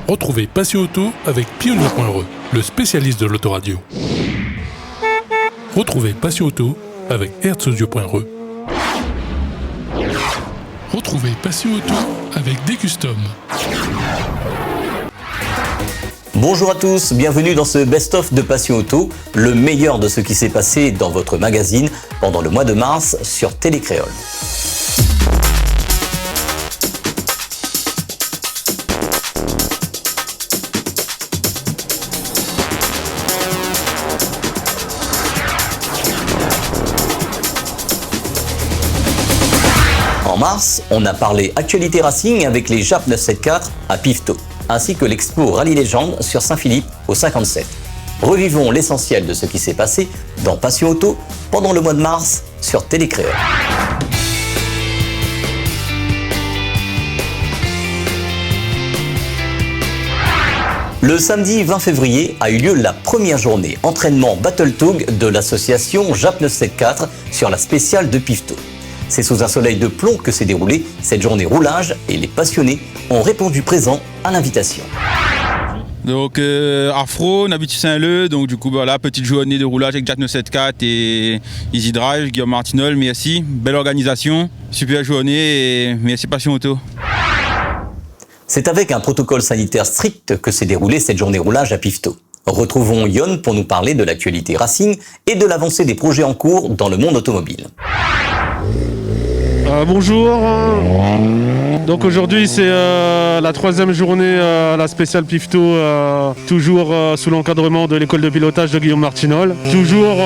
Retrouvez Passion Auto avec Pionnier.re, le spécialiste de l'autoradio. Retrouvez Passion Auto avec Herzaudio.re. Retrouvez Passion Auto avec Decustom. Bonjour à tous, bienvenue dans ce best-of de Passion Auto, le meilleur de ce qui s'est passé dans votre magazine pendant le mois de mars sur Télécréole. En mars, on a parlé actualité racing avec les JAP 974 à Pifto, ainsi que l'Expo Rallye Légende sur Saint-Philippe au 57. Revivons l'essentiel de ce qui s'est passé dans Passion Auto pendant le mois de mars sur Télécréole. Le samedi 20 février a eu lieu la première journée entraînement Battle Tug de l'association JAP 974 sur la spéciale de Pifto. C'est sous un soleil de plomb que s'est déroulée cette journée roulage et les passionnés ont répondu présents à l'invitation. Donc Afro, Nabutu Saint-Leu, donc du coup voilà, petite journée de roulage avec JAP 974 et Easy Drive, Guillaume Martinol, merci, belle organisation, super journée et merci Passion Auto. C'est avec un protocole sanitaire strict que s'est déroulée cette journée roulage à Pifto. Retrouvons Yon pour nous parler de l'actualité racing et de l'avancée des projets en cours dans le monde automobile. Bonjour, donc aujourd'hui c'est la troisième journée à la spéciale Pifto, toujours sous l'encadrement de l'école de pilotage de Guillaume Martinol, toujours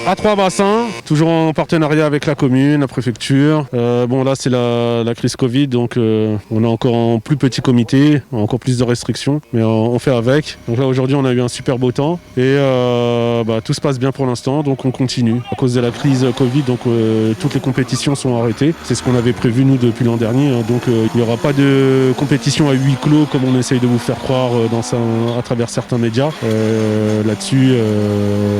à Trois-Bassins, toujours en partenariat avec la commune, la préfecture. Bon là c'est la crise Covid, donc on est encore en plus petit comité, encore plus de restrictions, mais on fait avec. Donc là aujourd'hui on a eu un super beau temps et tout se passe bien pour l'instant, donc on continue. À cause de la crise Covid, donc toutes les compétitions sont arrêtées. C'est ce qu'on avait prévu nous depuis l'an dernier, donc il n'y aura pas de compétition à huis clos comme on essaye de vous faire croire à travers certains médias. Là-dessus,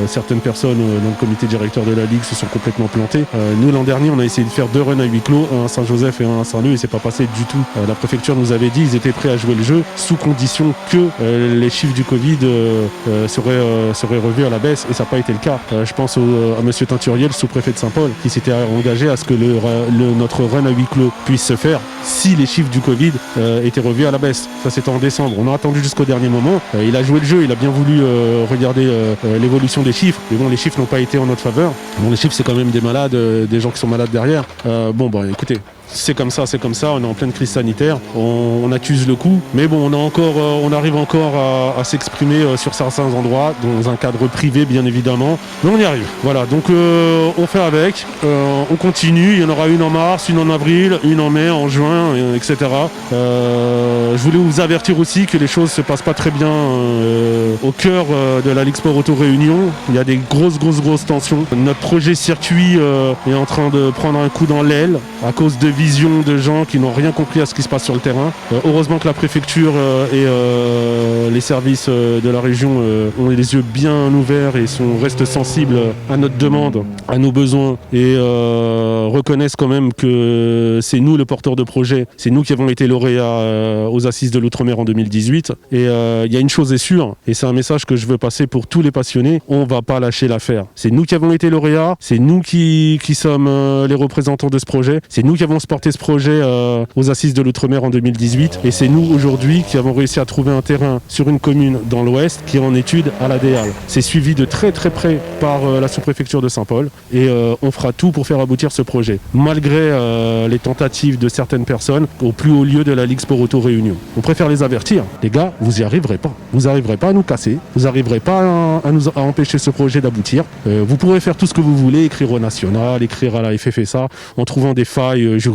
certaines personnes dans le comité directeur de la Ligue se sont complètement plantées. Nous l'an dernier on a essayé de faire 2 runs à huis clos, un à Saint-Joseph et un à Saint-Leu, et c'est pas passé du tout. La préfecture nous avait dit qu'ils étaient prêts à jouer le jeu sous condition que les chiffres du Covid seraient revus à la baisse, et ça n'a pas été le cas. Je pense à monsieur Teinturier, le sous-préfet de Saint-Paul, qui s'était engagé à ce que notre run à huis clos puisse se faire si les chiffres du Covid étaient revus à la baisse. Ça c'était en décembre. On a attendu jusqu'au dernier moment. Il a joué le jeu, il a bien voulu regarder l'évolution des chiffres, mais bon, les chiffres n'ont pas été en notre faveur. Bon, les chiffres c'est quand même des malades, des gens qui sont malades derrière. Écoutez, c'est comme ça, on est en pleine crise sanitaire, on accuse le coup, mais bon, on arrive encore à s'exprimer sur certains endroits, dans un cadre privé bien évidemment, mais on y arrive. Voilà, donc on fait avec, on continue, il y en aura une en mars, une en avril, une en mai, en juin, etc. Je voulais vous avertir aussi que les choses se passent pas très bien au cœur de la Ligue Sport Auto Réunion. Il y a des grosses tensions. Notre projet circuit est en train de prendre un coup dans l'aile à cause de vision de gens qui n'ont rien compris à ce qui se passe sur le terrain. Heureusement que la préfecture et les services de la région ont les yeux bien ouverts et restent sensibles à notre demande, à nos besoins, et reconnaissent quand même que c'est nous le porteur de projet, c'est nous qui avons été lauréats aux Assises de l'Outre-mer en 2018. Et il y a une chose est sûre, et c'est un message que je veux passer pour tous les passionnés, on va pas lâcher l'affaire. C'est nous qui avons été lauréats, c'est nous qui sommes les représentants de ce projet, c'est nous qui avons porté ce projet aux Assises de l'Outre-mer en 2018, et c'est nous aujourd'hui qui avons réussi à trouver un terrain sur une commune dans l'Ouest qui est en étude à la DEAL. C'est suivi de très près par la sous-préfecture de Saint-Paul, et on fera tout pour faire aboutir ce projet, malgré les tentatives de certaines personnes au plus haut lieu de la Ligue Sport Auto Réunion. On préfère les avertir, les gars, vous y arriverez pas. Vous n'arriverez pas à nous casser, vous n'arriverez pas à empêcher ce projet d'aboutir. Vous pourrez faire tout ce que vous voulez, écrire au national, écrire à la FFSA, en trouvant des failles juridiques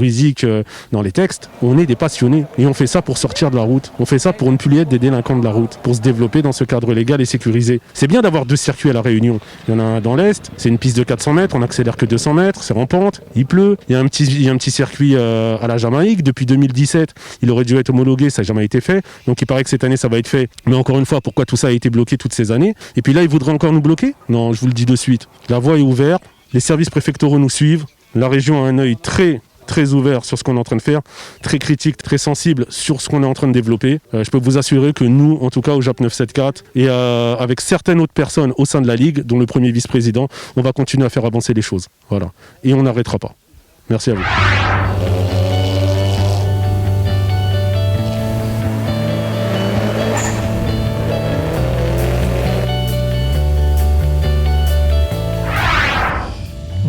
dans les textes. On est des passionnés et on fait ça pour sortir de la route. On fait ça pour ne plus être des délinquants de la route, pour se développer dans ce cadre légal et sécurisé. C'est bien d'avoir 2 circuits à la Réunion. Il y en a un dans l'Est, c'est une piste de 400 mètres, on n'accélère que 200 mètres, c'est en pente, il pleut. Il y a un petit circuit à la Jamaïque. Depuis 2017, il aurait dû être homologué, ça n'a jamais été fait. Donc il paraît que cette année, ça va être fait. Mais encore une fois, pourquoi tout ça a été bloqué toutes ces années? Et puis là, ils voudraient encore nous bloquer? Non, je vous le dis de suite. La voie est ouverte, les services préfectoraux nous suivent. La région a un œil très très ouvert sur ce qu'on est en train de faire, très critique, très sensible sur ce qu'on est en train de développer. Je peux vous assurer que nous, en tout cas au JAP 974, et avec certaines autres personnes au sein de la Ligue, dont le premier vice-président, on va continuer à faire avancer les choses. Voilà. Et on n'arrêtera pas. Merci à vous.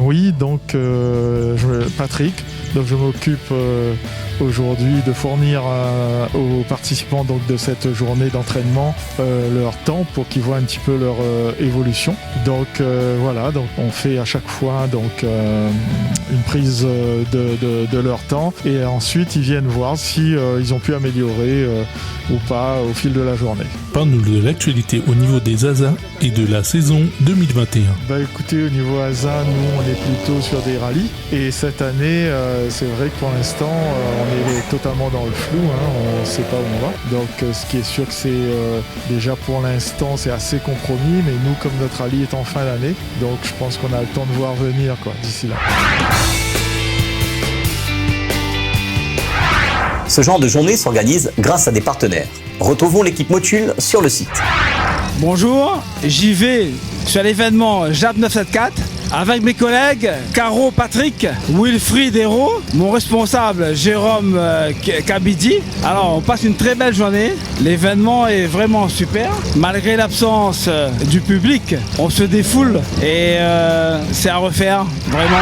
Oui, donc Patrick, donc je m'occupe aujourd'hui de fournir aux participants donc, de cette journée d'entraînement leur temps pour qu'ils voient un petit peu leur évolution. Donc voilà, donc on fait à chaque fois donc, une prise de leur temps et ensuite ils viennent voir si ils ont pu améliorer ou pas au fil de la journée. Parle-nous de l'actualité au niveau des ASA et de la saison 2021. Bah écoutez, au niveau ASA, nous on est plutôt sur des rallyes et cette année c'est vrai que pour l'instant on est totalement dans le flou, hein, on ne sait pas où on va. Donc ce qui est sûr que c'est déjà pour l'instant c'est assez compromis, mais nous comme notre rallye est en fin d'année, donc je pense qu'on a le temps de voir venir quoi, d'ici là. Ce genre de journée s'organise grâce à des partenaires. Retrouvons l'équipe Motul sur le site. Bonjour, j'y vais sur l'événement JAP 974 avec mes collègues Caro, Patrick, Wilfried Hérault, mon responsable Jérôme Kabidi. Alors on passe une très belle journée, l'événement est vraiment super. Malgré l'absence du public, on se défoule et c'est à refaire, vraiment.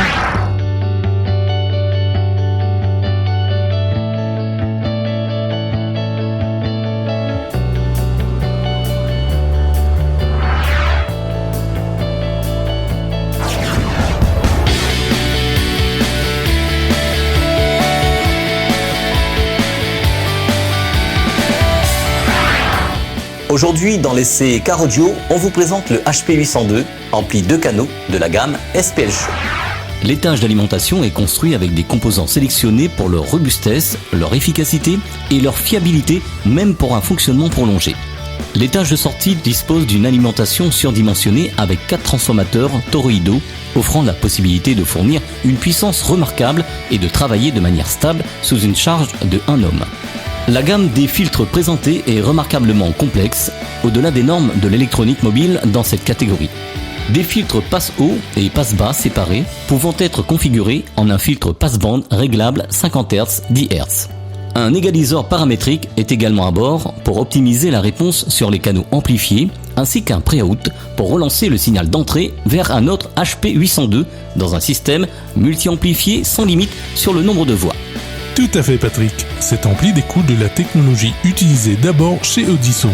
Aujourd'hui, dans l'essai Car Audio, on vous présente le HP 802, ampli 2 canaux de la gamme SPL Show. L'étage d'alimentation est construit avec des composants sélectionnés pour leur robustesse, leur efficacité et leur fiabilité, même pour un fonctionnement prolongé. L'étage de sortie dispose d'une alimentation surdimensionnée avec 4 transformateurs toroïdaux, offrant la possibilité de fournir une puissance remarquable et de travailler de manière stable sous une charge de 1 homme. La gamme des filtres présentés est remarquablement complexe, au-delà des normes de l'électronique mobile dans cette catégorie. Des filtres passe-haut et passe-bas séparés pouvant être configurés en un filtre passe-bande réglable 50 Hz 10 Hz. Un égaliseur paramétrique est également à bord pour optimiser la réponse sur les canaux amplifiés, ainsi qu'un pré-out pour relancer le signal d'entrée vers un autre HP 802 dans un système multi-amplifié sans limite sur le nombre de voix. Tout à fait Patrick, cet ampli découle de la technologie utilisée d'abord chez Audison.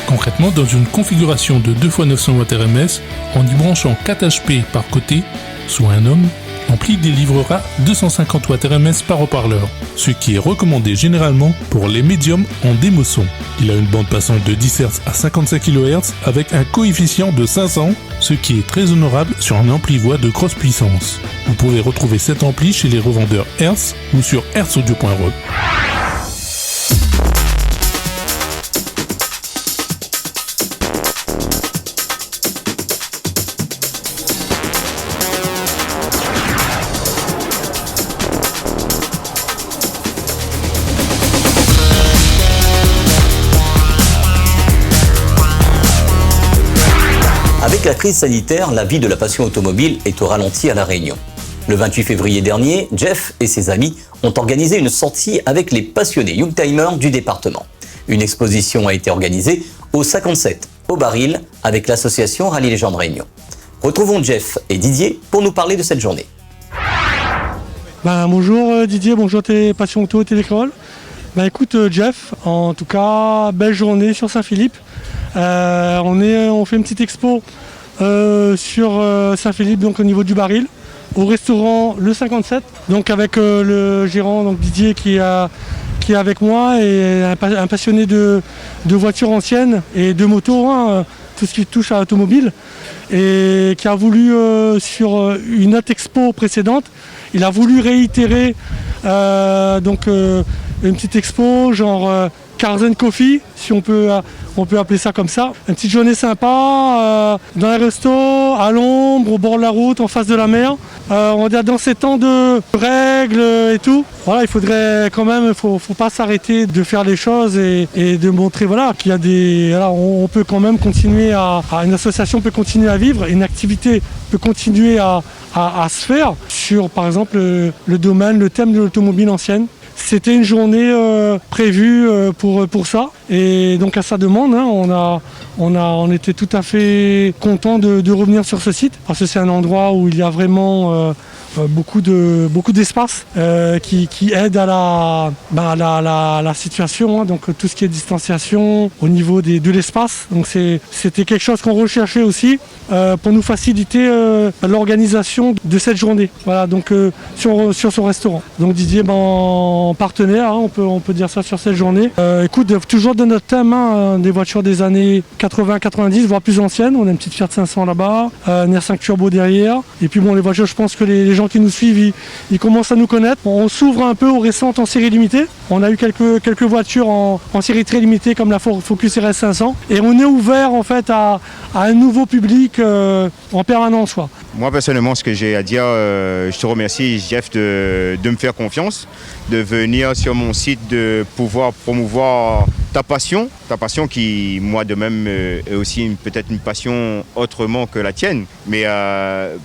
Concrètement, dans une configuration de 2x900 Wh RMS, en y branchant 4 HP par côté, soit un homme, l'ampli délivrera 250 Wh RMS par haut-parleur, ce qui est recommandé généralement pour les médiums en démo-son. Il a une bande passante de 10 Hz à 55 kHz avec un coefficient de 500, ce qui est très honorable sur un ampli voix de grosse puissance. Vous pouvez retrouver cet ampli chez les revendeurs Hertz ou sur hertzaudio.org. Avec la crise sanitaire, la vie de la passion automobile est au ralenti à La Réunion. Le 28 février dernier, Jeff et ses amis ont organisé une sortie avec les passionnés Youngtimers du département. Une exposition a été organisée au 57, au Baril, avec l'association Rallye Légende Réunion. Retrouvons Jeff et Didier pour nous parler de cette journée. Bonjour Didier, bonjour tes passions auto et télécroll. Écoute Jeff, en tout cas, belle journée sur Saint-Philippe. On fait une petite expo sur Saint-Philippe, donc au niveau du Baril, au restaurant Le 57, donc avec le gérant donc Didier qui est avec moi et un passionné de voitures anciennes et de motos, hein, tout ce qui touche à l'automobile, et qui a voulu sur une autre expo précédente, il a voulu réitérer une petite expo genre Carzen Coffee, si on peut appeler ça comme ça. Une petite journée sympa, dans les restos, à l'ombre, au bord de la route, en face de la mer. On va dire dans ces temps de règles et tout. Voilà, il faudrait quand même, faut pas s'arrêter de faire les choses et de montrer voilà, qu'il y a des. Voilà, on peut quand même continuer une association peut continuer à vivre, une activité peut continuer à se faire sur par exemple le domaine, le thème de l'automobile ancienne. C'était une journée prévue pour ça et donc à sa demande, hein, on était tout à fait content de revenir sur ce site parce que c'est un endroit où il y a vraiment beaucoup d'espace qui aide à la situation, hein, donc tout ce qui est distanciation au niveau de l'espace. Donc c'était quelque chose qu'on recherchait aussi pour nous faciliter l'organisation de cette journée. Voilà, donc sur son restaurant. Donc Didier, partenaire, hein, on peut dire ça sur cette journée. Écoute, toujours de notre thème, hein, des voitures des années 80-90, voire plus anciennes. On a une petite Fiat 500 là-bas, une R5 Turbo derrière. Et puis bon, les voitures, je pense que les gens qui nous suivent, ils commencent à nous connaître. On s'ouvre un peu aux récentes en série limitée. On a eu quelques voitures en série très limitée comme la Focus RS 500. Et on est ouvert en fait à un nouveau public en permanence. Quoi. Moi personnellement, ce que j'ai à dire, je te remercie Jeff de me faire confiance, de venir sur mon site, de pouvoir promouvoir ta passion qui, moi de même, est aussi peut-être une passion autrement que la tienne. Mais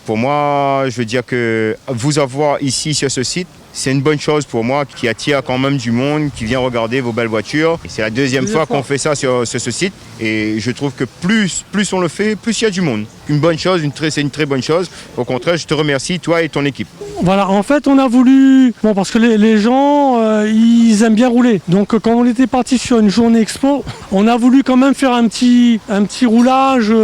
pour moi, je veux dire que vous avoir ici sur ce site, c'est une bonne chose pour moi qui attire quand même du monde qui vient regarder vos belles voitures. Et c'est la deuxième fois qu'on fait ça sur ce site et je trouve que plus on le fait, plus il y a du monde. Une bonne chose, c'est une très bonne chose. Au contraire, je te remercie, toi et ton équipe. Voilà, en fait, on a voulu... Bon, parce que les gens, ils aiment bien rouler. Donc, quand on était parti sur une journée expo, on a voulu quand même faire un petit roulage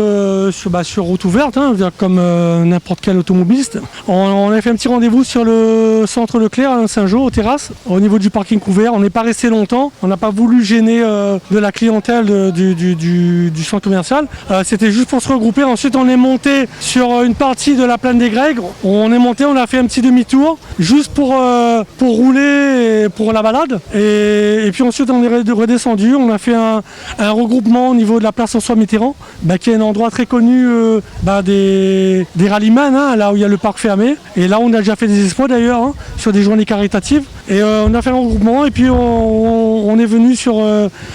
sur route ouverte, hein, comme n'importe quel automobiliste. On a fait un petit rendez-vous sur le centre Leclerc, à Saint-Jean, aux terrasses, au niveau du parking couvert. On n'est pas resté longtemps. On n'a pas voulu gêner de la clientèle du centre commercial. C'était juste pour se regrouper. Ensuite, on est monté sur une partie de la plaine des Grègues. On est monté, on a fait un petit demi-tour, juste pour rouler et pour la balade. Et puis ensuite, on est redescendu. On a fait un regroupement au niveau de la place François Mitterrand, qui est un endroit très connu des rallyman, hein, là où il y a le parc fermé. Et là, on a déjà fait des expos d'ailleurs, hein, sur des journées caritatives. Et on a fait un regroupement et puis on est venu sur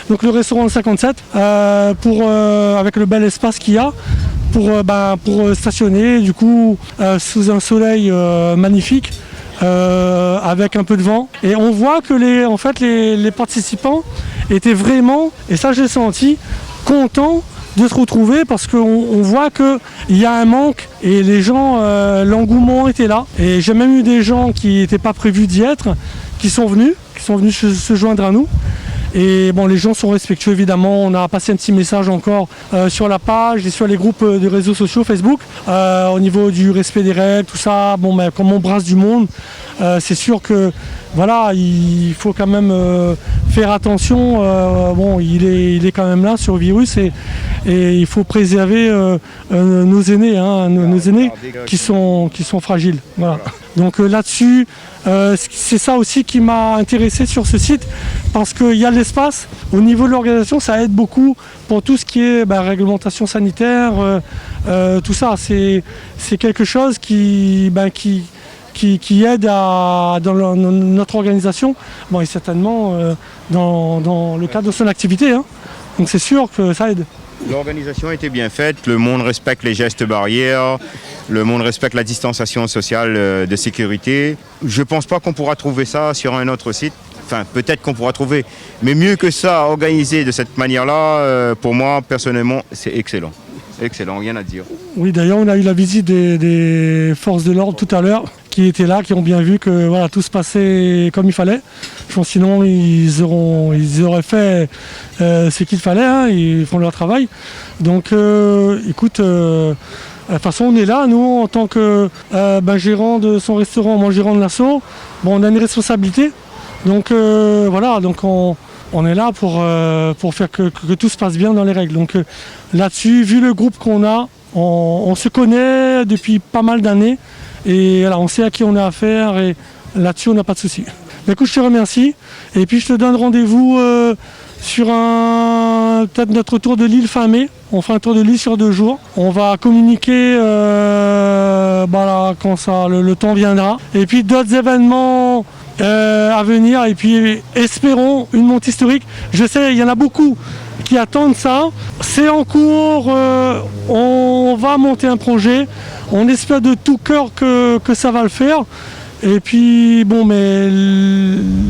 donc le restaurant 57 avec le bel espace qu'il y a pour stationner du coup sous un soleil magnifique avec un peu de vent. Et on voit que les participants étaient vraiment, et ça j'ai senti, contents de se retrouver parce qu'on voit qu'il y a un manque et les gens, l'engouement était là. Et j'ai même eu des gens qui n'étaient pas prévus d'y être, qui sont venus se joindre à nous. Et bon, les gens sont respectueux évidemment. On a passé un petit message encore sur la page et sur les groupes de réseaux sociaux Facebook au niveau du respect des règles, tout ça. Bon, comme on brasse du monde, c'est sûr que voilà, il faut quand même faire attention. Bon, il est quand même là sur le virus et il faut préserver nos aînés, hein, nos aînés qui sont fragiles. Voilà. Donc là-dessus, c'est ça aussi qui m'a intéressé sur ce site parce qu'il y a de l'espace. Au niveau de l'organisation, ça aide beaucoup pour tout ce qui est réglementation sanitaire, tout ça. C'est quelque chose qui aide dans notre organisation, et certainement dans le cadre de son activité. Hein. Donc c'est sûr que ça aide. L'organisation était bien faite, le monde respecte les gestes barrières, le monde respecte la distanciation sociale de sécurité. Je ne pense pas qu'on pourra trouver ça sur un autre site. Enfin, peut-être qu'on pourra trouver, mais mieux que ça, organisé de cette manière-là, pour moi, personnellement, c'est excellent. Excellent, rien à dire. Oui, d'ailleurs, on a eu la visite des forces de l'ordre tout à l'heure, qui étaient là, qui ont bien vu que voilà, tout se passait comme il fallait. Je pense sinon, ils auraient fait ce qu'il fallait, hein, ils font leur travail. Donc, écoute, de toute façon, on est là, nous, en tant que gérant de son restaurant, moi, gérant de l'assaut, on a une responsabilité. Donc, voilà, donc on est là pour faire que tout se passe bien dans les règles. Donc là-dessus, vu le groupe qu'on a, on se connaît depuis pas mal d'années et voilà, on sait à qui on a affaire et là-dessus on n'a pas de souci. Écoute, je te remercie. Et puis je te donne rendez-vous sur peut-être notre tour de Lille fin mai. On fera un tour de Lille sur 2 jours. On va communiquer quand le temps viendra. Et puis d'autres événements à venir. Et puis espérons une montée historique. Je sais, il y en a beaucoup qui attendent ça. C'est en cours. On va monter un projet. On espère de tout cœur que ça va le faire. Et puis mais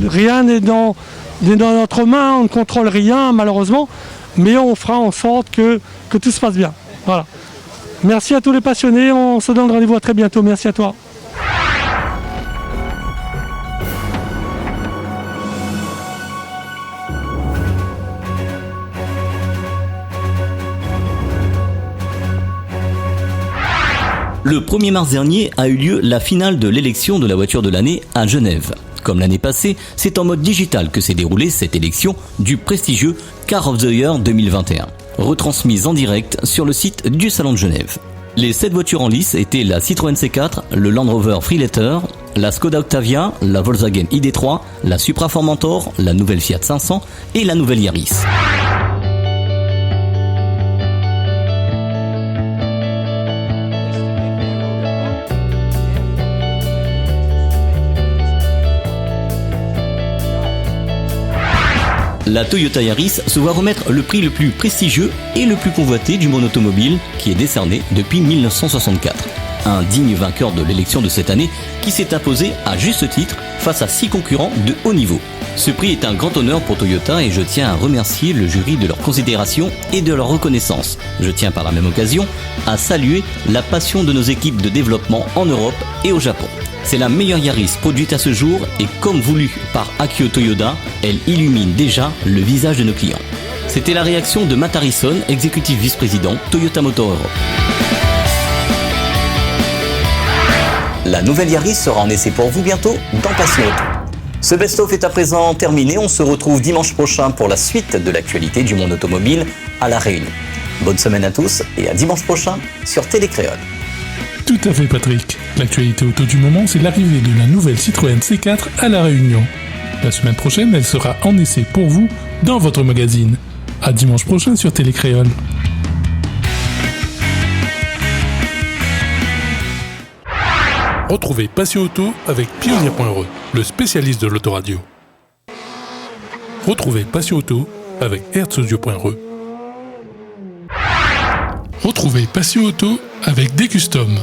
rien n'est dans notre main, on ne contrôle rien malheureusement, mais on fera en sorte que tout se passe bien. Voilà. Merci à tous les passionnés, on se donne rendez-vous à très bientôt. Merci à toi. Le 1er mars dernier a eu lieu la finale de l'élection de la voiture de l'année à Genève. Comme l'année passée, c'est en mode digital que s'est déroulée cette élection du prestigieux Car of the Year 2021, retransmise en direct sur le site du Salon de Genève. Les 7 voitures en lice étaient la Citroën C4, le Land Rover Freelater, la Skoda Octavia, la Volkswagen ID.3, la Supra Formentor, la nouvelle Fiat 500 et la nouvelle Yaris. La Toyota Yaris se voit remettre le prix le plus prestigieux et le plus convoité du monde automobile qui est décerné depuis 1964. Un digne vainqueur de l'élection de cette année qui s'est imposé à juste titre face à 6 concurrents de haut niveau. Ce prix est un grand honneur pour Toyota et je tiens à remercier le jury de leur considération et de leur reconnaissance. Je tiens par la même occasion à saluer la passion de nos équipes de développement en Europe et au Japon. C'est la meilleure Yaris produite à ce jour et comme voulu par Akio Toyoda, elle illumine déjà le visage de nos clients. C'était la réaction de Matt Harrison, exécutif vice-président Toyota Motor Europe. La nouvelle Yaris sera en essai pour vous bientôt dans Passion Auto. Ce best-of est à présent terminé, on se retrouve dimanche prochain pour la suite de l'actualité du monde automobile à La Réunion. Bonne semaine à tous et à dimanche prochain sur Télé Créole. Tout à fait Patrick. L'actualité auto du moment, c'est l'arrivée de la nouvelle Citroën C4 à La Réunion. La semaine prochaine, elle sera en essai pour vous dans votre magazine. À dimanche prochain sur Télé Créole. Retrouvez Passion Auto avec Pionnier.re, le spécialiste de l'autoradio. Retrouvez Passion Auto avec Herzaudio.re. Retrouvez Passion Auto avec Decustom.